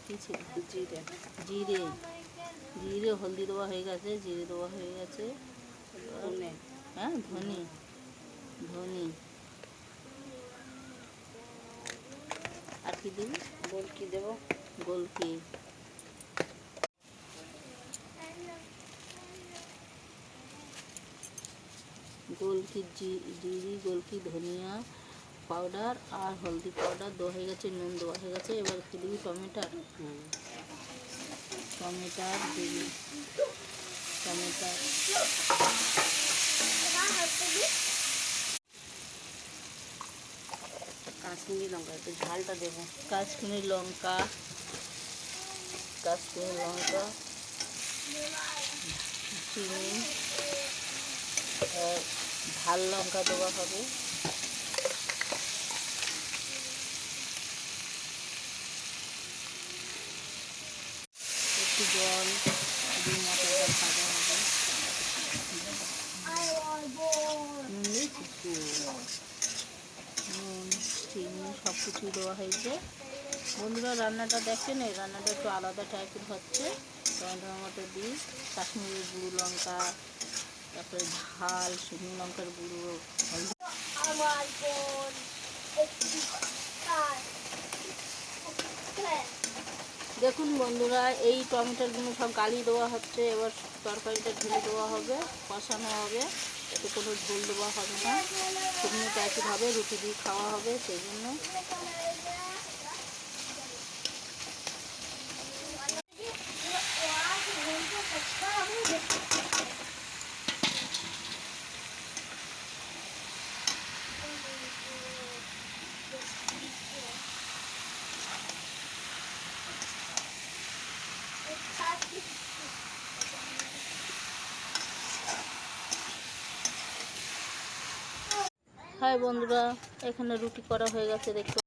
কি ছিল? জিরে। জিরে। জিরে হলদি দেওয়া হয়ে গেছে, জিরে দেওয়া হয়ে গেছে। ধনে। হ্যাঁ, ধনে। ধনে আর কি দিবি? গোলকি দেবো। গোলকি। গোলকি, জিরি, গোলকি, ধনিয়া পাউডার আর হলদি পাউডার দেওয়া হয়ে গেছে, নুন দেওয়া হয়ে গেছে। এবার কি দিবি? টমেটোর। টমেটোর দিবি। টমেটোর কাশ্মীরি লঙ্কা, একটু ঝালটা দেবো। কাশ্মীরি লঙ্কা। কাশ্মীরি লঙ্কা, চিনি, ঝাল লঙ্কা দেওয়া হবে। একটু জল দিয়ে মশলাটা ভাজা হবে। নুন দিয়েছি? নুন, চিনি সব কিছুই দেওয়া হয়েছে। বন্ধুরা, রান্নাটা দেখেন, এই রান্নাটা একটু আলাদা টাইপের হচ্ছে। টমেটোর মতো দিই, কাশ্মীরি গুঁড়ো লঙ্কা, তারপরে ঝাল, শুকনো লঙ্কার গুঁড়ো, হলদি। দেখুন বন্ধুরা, এই টমেটোগুলো সব গালি দেওয়া হচ্ছে। এবার তরকারিটা ঢেলে দেওয়া হবে, কষানো হবে। এতে কোনো ঝোল দেওয়া হবে না, শুকনো টাইপের হবে, রুটি দিয়ে খাওয়া হবে। সেই জন্য হাই বন্ধুরা, এখানে রুটি করা হয়ে গেছে দেখতে।